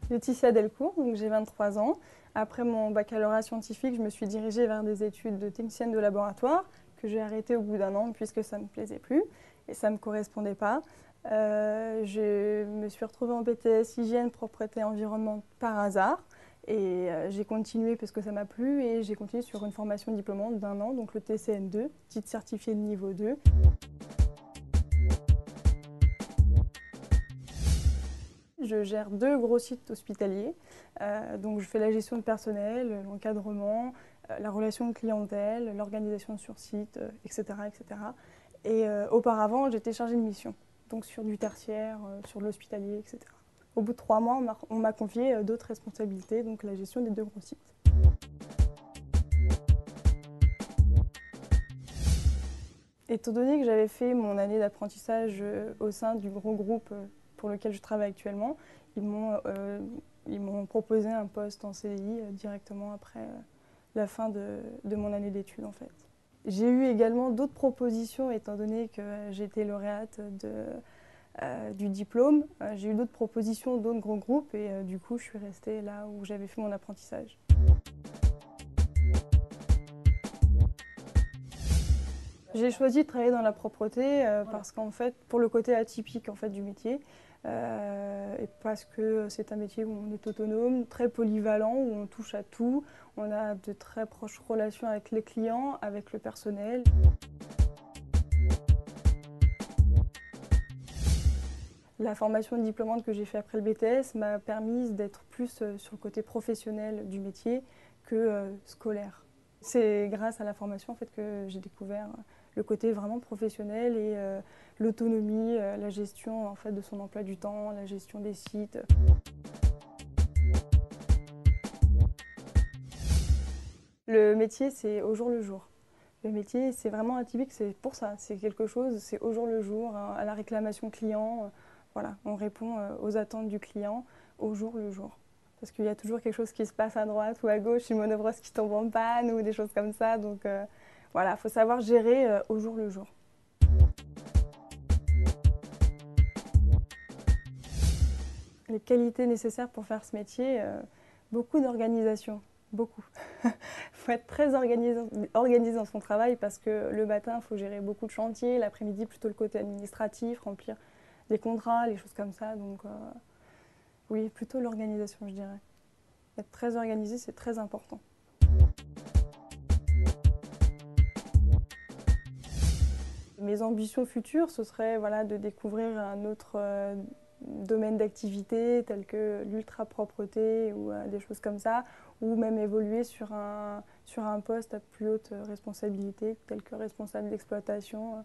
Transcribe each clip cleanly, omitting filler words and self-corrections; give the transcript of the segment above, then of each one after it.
Laetitia Delcourt, donc j'ai 23 ans. Après mon baccalauréat scientifique, je me suis dirigée vers des études de technicienne de laboratoire que j'ai arrêtées au bout d'un an puisque ça ne me plaisait plus et ça ne me correspondait pas. Je me suis retrouvée en BTS hygiène, propreté, environnement par hasard et j'ai continué parce que ça m'a plu et j'ai continué sur une formation diplômante d'un an, donc le TCN2, titre certifié de niveau 2. Je gère 2 gros sites hospitaliers, donc je fais la gestion de personnel, l'encadrement, la relation de clientèle, l'organisation sur site, etc. etc. Et auparavant, j'étais chargée de mission, donc sur du tertiaire, sur l'hospitalier, etc. Au bout de 3 mois, on m'a confié d'autres responsabilités, donc la gestion des 2 gros sites. Étant donné que j'avais fait mon année d'apprentissage au sein du gros groupe pour lequel je travaille actuellement, ils m'ont proposé un poste en CDI directement après la fin de mon année d'études en fait. J'ai eu également d'autres propositions étant donné que j'étais lauréate du diplôme. J'ai eu d'autres propositions d'autres gros groupes et du coup je suis restée là où j'avais fait mon apprentissage. J'ai choisi de travailler dans la propreté parce qu'en fait, pour le côté atypique en fait, du métier, et parce que c'est un métier où on est autonome, très polyvalent, où on touche à tout, on a de très proches relations avec les clients, avec le personnel. La formation diplômante que j'ai fait après le BTS m'a permis d'être plus sur le côté professionnel du métier que scolaire. C'est grâce à la formation en fait, que j'ai découvert le côté vraiment professionnel et l'autonomie, la gestion en fait, de son emploi du temps, la gestion des sites. Le métier, c'est au jour le jour. Le métier, c'est vraiment atypique, c'est pour ça. C'est quelque chose, c'est au jour le jour, à la réclamation client. Voilà, on répond aux attentes du client au jour le jour. Parce qu'il y a toujours quelque chose qui se passe à droite ou à gauche, une manœuvreuse qui tombe en panne ou des choses comme ça. Donc voilà, il faut savoir gérer au jour le jour. Les qualités nécessaires pour faire ce métier, beaucoup d'organisation, beaucoup. Il faut être très organisé dans son travail parce que le matin, il faut gérer beaucoup de chantiers, l'après-midi, plutôt le côté administratif, remplir des contrats, les choses comme ça. Donc oui, plutôt l'organisation, je dirais. Être très organisé, c'est très important. Mes ambitions futures, ce serait voilà, de découvrir un autre domaine d'activité tel que l'ultra-propreté ou des choses comme ça, ou même évoluer sur un poste à plus haute responsabilité tel que responsable d'exploitation.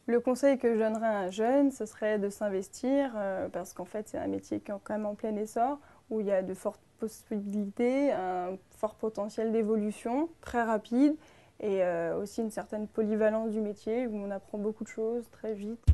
Le conseil que je donnerais à un jeune, ce serait de s'investir parce qu'en fait c'est un métier qui est quand même en plein essor, où il y a de fortes possibilités, un fort potentiel d'évolution, très rapide, et aussi une certaine polyvalence du métier où on apprend beaucoup de choses très vite.